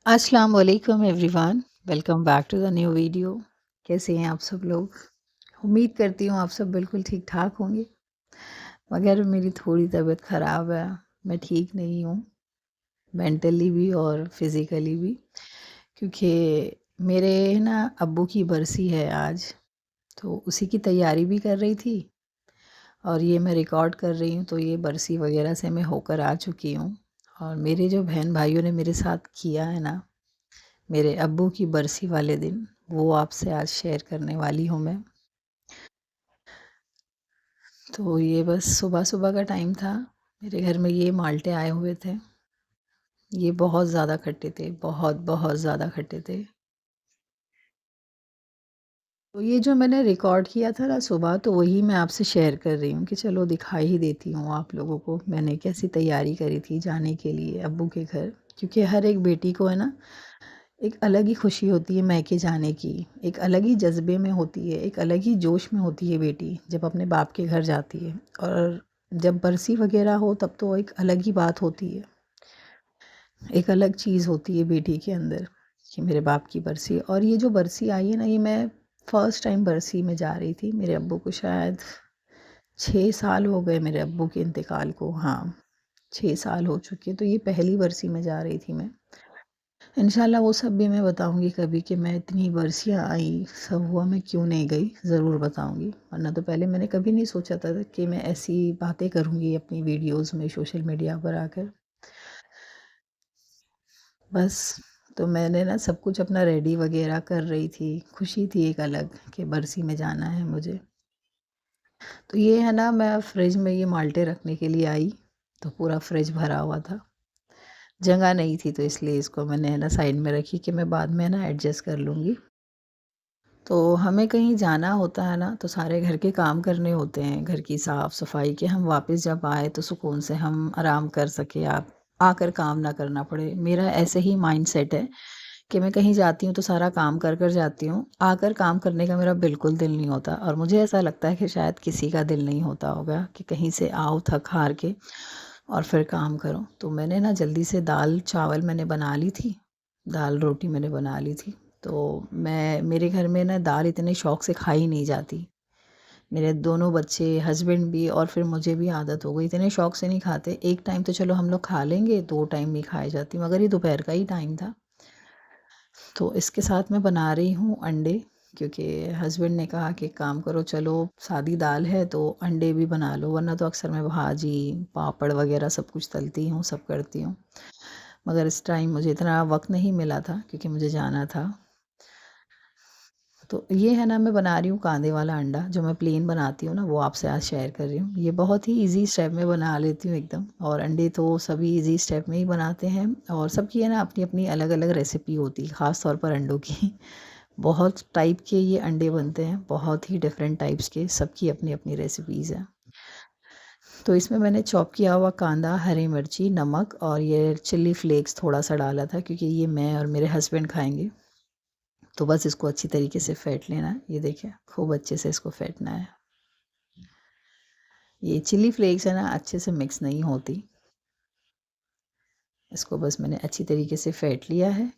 अस्सलाम वालेकुम everyone, welcome back to the new video. कैसे हैं आप सब लोग? उम्मीद करती हूँ आप सब बिल्कुल ठीक-ठाक होंगे, मगर मेरी थोड़ी तबीयत ख़राब है। मैं ठीक नहीं हूँ, मेंटली भी और फिज़िकली भी, क्योंकि मेरे ना अब्बू की बरसी है आज, तो उसी की तैयारी भी कर रही थी और ये मैं रिकॉर्ड कर रही हूँ, तो ये बरसी वग़ैरह से मैं होकर आ चुकी हूँ। और मेरे जो बहन-भाइयों ने मेरे साथ किया है ना, मेरे अब्बू की बरसी वाले दिन, वो आपसे आज शेयर करने वाली हूँ मैं। तो ये बस सुबह-सुबह का टाइम था, मेरे घर में ये माल्टे आए हुए थे। ये बहुत ज़्यादा खट्टे थे, बहुत ज़्यादा खट्टे थे। तो ये जो मैंने रिकॉर्ड किया था ना सुबह, तो वही मैं आपसे शेयर कर रही हूँ कि चलो दिखा ही देती हूँ आप लोगों को, मैंने कैसी तैयारी करी थी जाने के लिए अब्बू के घर। क्योंकि हर एक बेटी को है ना, एक अलग ही खुशी होती है मायके जाने की, एक अलग ही जज़्बे में होती है, एक अलग ही जोश में होती है बेटी जब अपने बाप के घर जाती है। और जब बरसी वग़ैरह हो तब तो एक अलग ही बात होती है, एक अलग चीज़ होती है बेटी के अंदर कि मेरे बाप की बरसी। और ये जो बरसी आई है ना, ये मैं फ़र्स्ट टाइम बरसी में जा रही थी। मेरे अब्बू को शायद 6 साल हो गए मेरे अब्बू के इंतकाल को, हाँ, 6 साल हो चुके हैं, तो ये पहली बरसी में जा रही थी मैं। इंशाल्लाह वो सब भी मैं बताऊँगी कभी कि मैं इतनी बरसियाँ आई, सब हुआ, मैं क्यों नहीं गई, ज़रूर बताऊँगी। वरना तो पहले मैंने कभी नहीं सोचा था कि मैं ऐसी बातें करूँगी अपनी वीडियोज़ में सोशल मीडिया पर आकर। बस, तो मैंने ना सब कुछ अपना रेडी वग़ैरह कर रही थी, खुशी थी एक अलग कि बरसी में जाना है मुझे। तो ये है ना, मैं फ्रिज में ये माल्टे रखने के लिए आई, तो पूरा फ्रिज भरा हुआ था। जगह नहीं थी तो इसलिए इसको मैंने है ना साइड में रखी कि मैं बाद में ना एडजस्ट कर लूँगी। तो हमें कहीं जाना होता है ना, तो सारे घर के काम करने होते हैं, घर की साफ़-सफ़ाई, कि हम वापस जब आए तो सुकून से हम आराम कर सकें, आप आकर काम ना करना पड़े। मेरा ऐसे ही माइंडसेट है कि मैं कहीं जाती हूँ तो सारा काम कर कर जाती हूँ, आकर काम करने का मेरा बिल्कुल दिल नहीं होता। और मुझे ऐसा लगता है कि शायद किसी का दिल नहीं होता होगा कि कहीं से आओ थक-हार के और फिर काम करो। तो मैंने ना जल्दी से दाल-चावल मैंने बना ली थी, दाल-रोटी मैंने बना ली थी। तो मैं, मेरे घर में ना दाल इतने शौक से खाई नहीं जाती। मेरे दोनों बच्चे, हस्बैंड भी और फिर मुझे भी आदत हो गई, इतने शौक से नहीं खाते। एक टाइम तो चलो हम लोग खा लेंगे, 2 टाइम नहीं खाई जाती, मगर ये दोपहर का ही टाइम था। तो इसके साथ मैं बना रही हूँ अंडे, क्योंकि हस्बैंड ने कहा कि काम करो, चलो सादी दाल है तो अंडे भी बना लो, वरना तो अक्सर मैं भाजी, पापड़ वगैरह सब कुछ तलती हूँ, सब करती हूँ। मगर इस टाइम मुझे इतना वक़्त नहीं मिला था क्योंकि मुझे जाना था। तो ये है ना, मैं बना रही हूँ कांदे वाला अंडा, जो मैं प्लेन बनाती हूँ ना, वो आपसे आज शेयर कर रही हूँ। ये बहुत ही ईज़ी स्टेप में बना लेती हूँ एकदम। और अंडे तो सभी ईज़ी स्टेप में ही बनाते हैं, और सबकी है ना अपनी-अपनी अलग-अलग रेसिपी होती है, ख़ास तौर पर अंडों की। बहुत टाइप के ये अंडे बनते हैं, बहुत ही डिफरेंट टाइप्स के, सबकी अपनी-अपनी रेसिपीज़ हैं। तो इसमें मैंने चॉप किया हुआ कांदा, हरी मिर्ची, नमक और ये चिली फ्लेक्स थोड़ा-सा डाला था, क्योंकि ये मैं और मेरे हस्बैंड खाएँगे। तो बस इसको अच्छी तरीके से फेंट लेना है। ये देखिए, खूब अच्छे से इसको फेंटना है। ये चिली फ्लेक्स है ना, अच्छे से मिक्स नहीं होती। इसको बस मैंने अच्छी तरीके से फेंट लिया है।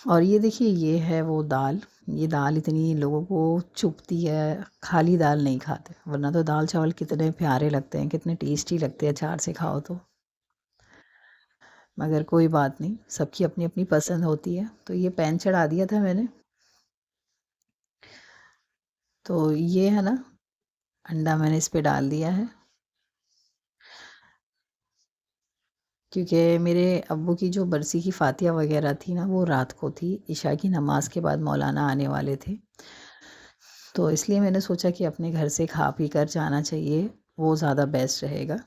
और ये देखिए, ये है वो दाल। ये दाल इतनी लोगों को चुभती है, खाली दाल नहीं खाते, वरना तो दाल-चावल कितने प्यारे लगते हैं, कितने टेस्टी लगते हैं अचार से खाओ तो। मगर कोई बात नहीं, सबकी अपनी-अपनी पसंद होती है। तो ये पैन चढ़ा दिया था मैंने। तो ये है ना, अंडा मैंने इस पे डाल दिया है। क्योंकि मेरे अब्बू की जो बरसी की फ़ातिया वग़ैरह थी ना, वो रात को थी, इशा की नमाज़ के बाद मौलाना आने वाले थे। तो इसलिए मैंने सोचा कि अपने घर से खा पी कर जाना चाहिए, वो ज़्यादा बेस्ट रहेगा।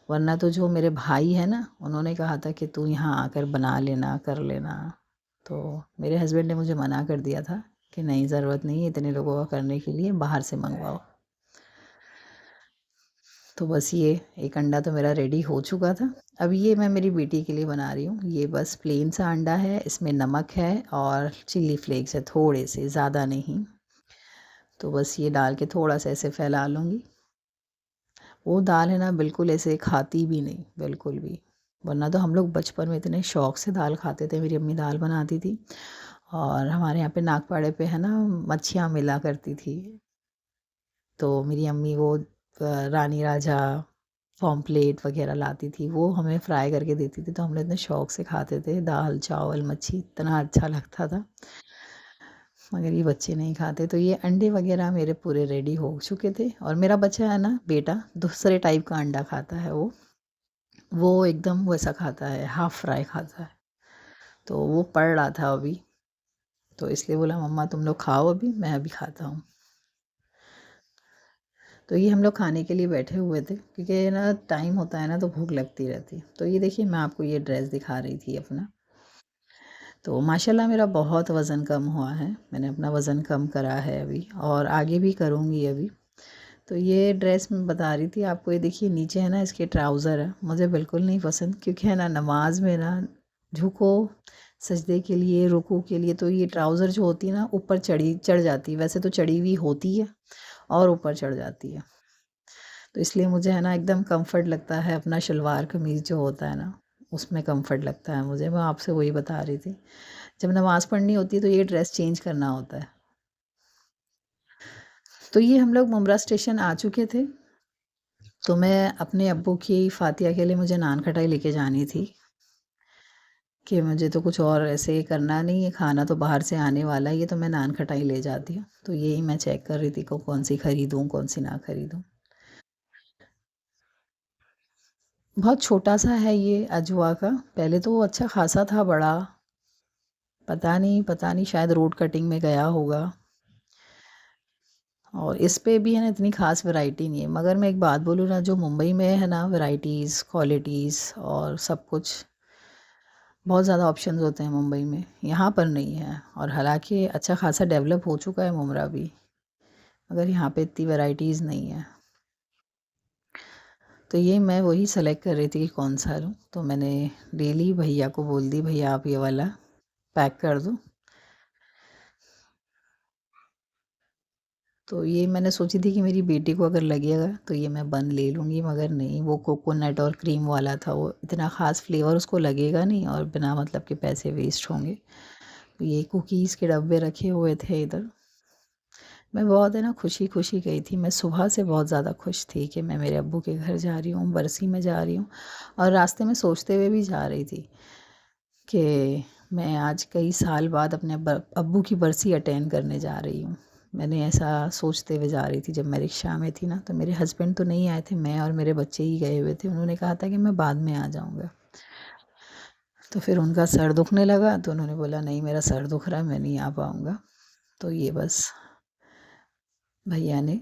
वरना तो जो मेरे भाई हैं ना, उन्होंने कहा था कि तू यहाँ आकर बना लेना, कर लेना। तो मेरे हस्बैंड ने मुझे मना कर दिया था कि नहीं, ज़रूरत नहीं है इतने लोगों का करने के लिए, बाहर से मँगवाओ। तो बस ये एक अंडा तो मेरा रेडी हो चुका था। अब ये मैं मेरी बेटी के लिए बना रही हूँ। ये बस प्लेन सा अंडा है, इसमें नमक है और चिली फ्लेक्स है थोड़े से, ज़्यादा नहीं। तो बस ये डाल के थोड़ा सा ऐसे फैला लूँगी। वो दाल है ना बिल्कुल ऐसे खाती भी नहीं, बिल्कुल भी। वरना तो हम लोग बचपन में इतने शौक से दाल खाते थे, मेरी अम्मी दाल बनाती थी। और हमारे यहाँ पे नागपाड़े पे है ना मच्छियाँ मिला करती थी। तो मेरी अम्मी वो रानी राजा पॉम्पलेट वगैरह लाती थी, वो हमें फ्राई करके देती थी, तो हम लोग इतने शौक से खाते थे दाल चावल मच्छी, इतना अच्छा लगता था। मगर ये बच्चे नहीं खाते। तो ये अंडे वगैरह मेरे पूरे रेडी हो चुके थे। और मेरा बच्चा है ना बेटा, दूसरे टाइप का अंडा खाता है वो एकदम वैसा खाता है, हाफ फ्राई खाता है। तो वो पढ़ रहा था अभी, तो इसलिए बोला मम्मा तुम लोग खाओ अभी, मैं अभी खाता हूँ। तो ये हम लोग खाने के लिए बैठे हुए थे, क्योंकि ना टाइम होता है ना तो भूख लगती रहती। तो ये देखिए मैं आपको ये ड्रेस दिखा रही थी अपना। तो माशाल्लाह मेरा बहुत वज़न कम हुआ है, मैंने अपना वज़न कम करा है अभी, और आगे भी करूँगी अभी। तो ये ड्रेस मैं बता रही थी आपको, ये देखिए नीचे है ना इसके ट्राउज़र है, मुझे बिल्कुल नहीं पसंद, क्योंकि है ना नमाज में ना झुको सजदे के लिए, रुकू के लिए, तो ये ट्राउज़र जो होती है ना ऊपर चढ़ जाती है, वैसे तो चढ़ी हुई होती है और ऊपर चढ़ जाती है। तो इसलिए मुझे है ना एकदम कंफर्ट लगता है, अपना शलवार कमीज़ जो होता है ना उसमें कंफर्ट लगता है मुझे। मैं आपसे वही बता रही थी, जब नमाज़ पढ़नी होती है तो ये ड्रेस चेंज करना होता है। तो ये हम लोग मुमरा स्टेशन आ चुके थे। तो मैं अपने अब्बू की फ़ातिया के लिए मुझे नान खटाई लेके जानी थी, कि मुझे तो कुछ और ऐसे करना नहीं है, खाना तो बाहर से आने वाला है, ये तो मैं नान खटाई ले जाती हूँ। तो यही मैं चेक कर रही थी को कौन सी खरीदूँ कौन सी ना खरीदूँ। बहुत छोटा सा है ये अजवा का, पहले तो वो अच्छा खासा था बड़ा, पता नहीं शायद रोड कटिंग में गया होगा। और इस पे भी है ना इतनी ख़ास वैरायटी नहीं है, मगर मैं एक बात बोलूँ ना, जो मुंबई में है ना वैराइटीज़ क्वालिटीज़ और सब कुछ, बहुत ज़्यादा ऑप्शंस होते हैं मुंबई में, यहाँ पर नहीं है। और हालांकि अच्छा खासा डेवलप हो चुका है मुमरा भी, मगर यहाँ पे इतनी वैराइटीज़ नहीं है। तो ये मैं वही सेलेक्ट कर रही थी कि कौन सा लूँ, तो मैंने ले ली, भैया को बोल दी भैया आप ये वाला पैक कर दो। तो ये मैंने सोची थी कि मेरी बेटी को अगर लगेगा तो ये मैं बन ले लूँगी, मगर नहीं, वो कोकोनट और क्रीम वाला था, वो इतना ख़ास फ्लेवर उसको लगेगा नहीं और बिना मतलब के पैसे वेस्ट होंगे। तो ये कुकीज़ के डब्बे रखे हुए थे इधर। मैं बहुत है ना खुशी खुशी गई थी, मैं सुबह से बहुत ज़्यादा खुश थी कि मैं मेरे अब्बू के घर जा रही हूँ, बरसी में जा रही हूँ। और रास्ते में सोचते हुए भी जा रही थी कि मैं आज कई साल बाद अपने अब्बू की बरसी अटेंड करने जा रही हूँ। मैंने ऐसा सोचते हुए जा रही थी। जब मैं रिक्शा में थी ना तो मेरे हस्बैंड तो नहीं आए थे, मैं और मेरे बच्चे ही गए हुए थे। उन्होंने कहा था कि मैं बाद में आ जाऊँगा। तो फिर उनका सर दुखने लगा तो उन्होंने बोला नहीं मेरा सर दुख रहा है, मैं नहीं आ पाऊँगा। तो ये बस भैया ने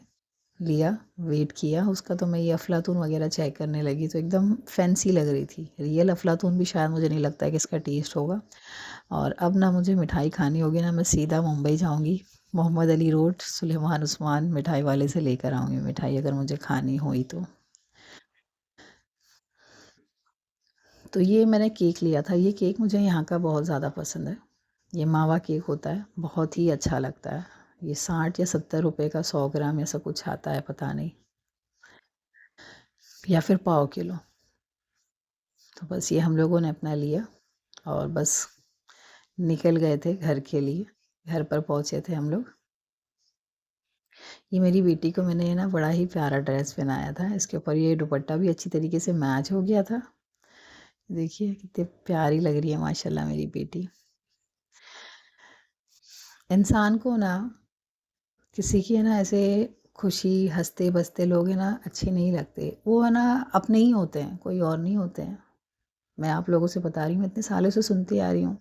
लिया, वेट किया उसका। तो मैं ये अफ़लातून वग़ैरह चेक करने लगी तो एकदम फैंसी लग रही थी। रियल अफ़लातून भी शायद मुझे नहीं लगता है कि इसका टेस्ट होगा। और अब ना मुझे मिठाई खानी होगी ना, मैं सीधा मुंबई जाऊँगी, मोहम्मद अली रोड सुलेमान उस्मान मिठाई वाले से लेकर आऊँगी मिठाई, अगर मुझे खानी हुई तो। तो ये मैंने केक लिया था, ये केक मुझे यहाँ का बहुत ज़्यादा पसंद है। ये मावा केक होता है, बहुत ही अच्छा लगता है। ये 60 या 70 रुपए का 100 ग्राम ऐसा कुछ आता है, पता नहीं, या फिर पाव किलो। तो बस ये हम लोगों ने अपना लिया और बस निकल गए थे घर के लिए। घर पर पहुँचे थे हम लोग। ये मेरी बेटी को मैंने ना बड़ा ही प्यारा ड्रेस पहनाया था, इसके ऊपर ये दुपट्टा भी अच्छी तरीके से मैच हो गया था। देखिए कितनी प्यारी लग रही है माशाल्लाह मेरी बेटी। इंसान को ना किसी की है ना ऐसे खुशी हँसते बसते लोग हैं ना अच्छे नहीं लगते, वो है ना अपने ही होते हैं, कोई और नहीं होते हैं। मैं आप लोगों से बता रही हूँ, इतने सालों से सुनती आ रही हूँ,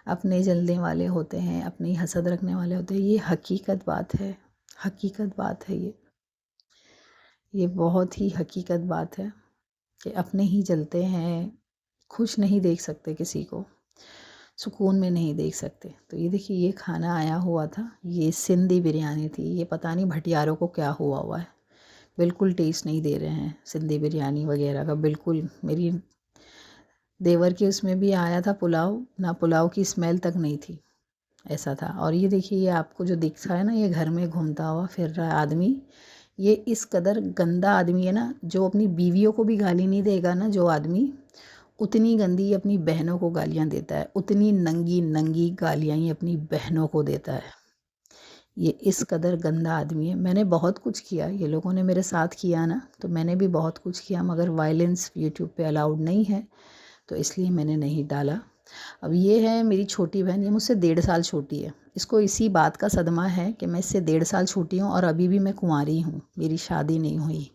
अपने जलने वाले होते हैं, अपनी हसद रखने वाले होते हैं। ये हकीकत बात है, हकीकत बात है ये बहुत ही हकीकत बात है कि अपने ही जलते हैं, खुश नहीं देख सकते किसी को, सुकून में नहीं देख सकते। तो ये देखिए ये खाना आया हुआ था, ये सिंधी बिरयानी थी, ये पता नहीं भटियारों को क्या हुआ हुआ है बिल्कुल टेस्ट नहीं दे रहे हैं सिंधी बिरयानी वगैरह का, बिल्कुल। मेरी देवर के उसमें भी आया था पुलाव, ना पुलाव की स्मेल तक नहीं थी, ऐसा था। और ये देखिए, ये आपको जो दिख रहा है ना, ये घर में घूमता हुआ फिर रहा है आदमी, ये इस कदर गंदा आदमी है ना, जो अपनी बीवियों को भी गाली नहीं देगा ना जो आदमी, उतनी गंदी अपनी बहनों को गालियाँ देता है, उतनी नंगी नंगी गालियाँ ही अपनी बहनों को देता है। ये इस कदर गंदा आदमी है। मैंने बहुत कुछ किया, ये लोगों ने मेरे साथ किया ना, तो मैंने भी बहुत कुछ किया, मगर वायलेंस यूट्यूब पे अलाउड नहीं है, तो इसलिए मैंने नहीं डाला। अब ये है मेरी छोटी बहन, ये मुझसे 1.5 साल छोटी है। इसको इसी बात का सदमा है कि मैं इससे 1.5 साल छोटी हूँ और अभी भी मैं कुंवारी हूँ, मेरी शादी नहीं हुई।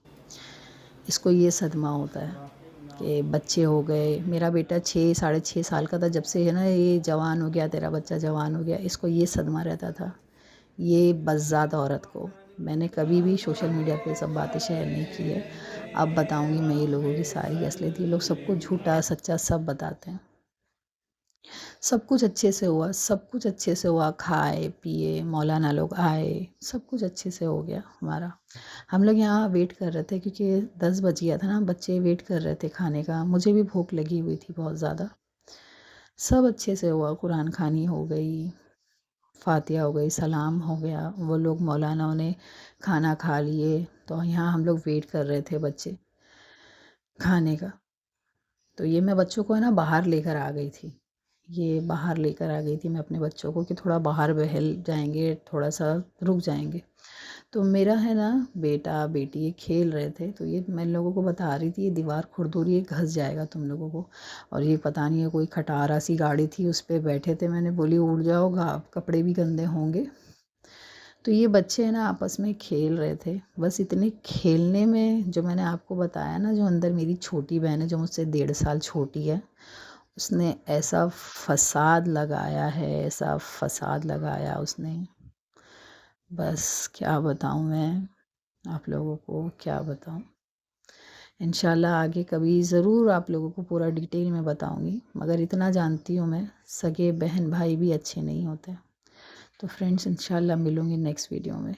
इसको ये सदमा होता है कि बच्चे हो गए। मेरा बेटा 6 साढ़े 6 साल का था जब से, है ना, ये जवान हो गया, तेरा बच्चा जवान हो गया, इसको ये सदमा रहता था, ये बज़्ज़ात औरत को। मैंने कभी भी सोशल मीडिया पे सब बातें शेयर नहीं की है। अब बताऊंगी मैं ये लोगों की सारी असलियत। ये लोग सबको झूठा सच्चा सब बताते हैं। सब कुछ अच्छे से हुआ, सब कुछ अच्छे से हुआ, खाए पिए, मौलाना लोग आए, सब कुछ अच्छे से हो गया हमारा। हम लोग यहाँ वेट कर रहे थे क्योंकि 10 बज गया था ना, बच्चे वेट कर रहे थे खाने का, मुझे भी भूख लगी हुई थी बहुत ज़्यादा। सब अच्छे से हुआ, कुरान खानी हो गई, फातिहा हो गई, सलाम हो गया, वो लोग मौलानाओं ने खाना खा लिए, तो यहाँ हम लोग वेट कर रहे थे बच्चे खाने का। तो ये मैं बच्चों को है ना बाहर लेकर आ गई थी, ये बाहर लेकर आ गई थी मैं अपने बच्चों को कि थोड़ा बाहर बहल जाएंगे, थोड़ा सा रुक जाएंगे। तो मेरा है ना बेटा बेटी ये खेल रहे थे, तो ये मैं लोगों को बता रही थी, ये दीवार खुरदुरी, ये घस जाएगा तुम लोगों को। और ये पता नहीं है कोई खटारा सी गाड़ी थी, उस पर बैठे थे। मैंने बोली उड़ जाओगा, कपड़े भी गंदे होंगे। तो ये बच्चे हैं ना आपस में खेल रहे थे, बस इतने खेलने में, जो मैंने आपको बताया ना, जो अंदर मेरी छोटी बहन है जो मुझसे 1.5 साल छोटी है, उसने ऐसा फसाद लगाया है, ऐसा फसाद लगाया उसने, बस क्या बताऊँ मैं आप लोगों को, क्या बताऊँ। इंशाल्लाह आगे कभी ज़रूर आप लोगों को पूरा डिटेल में बताऊँगी, मगर इतना जानती हूँ मैं, सगे बहन भाई भी अच्छे नहीं होते। तो फ्रेंड्स, इंशाल्लाह मिलूँगी नेक्स्ट वीडियो में।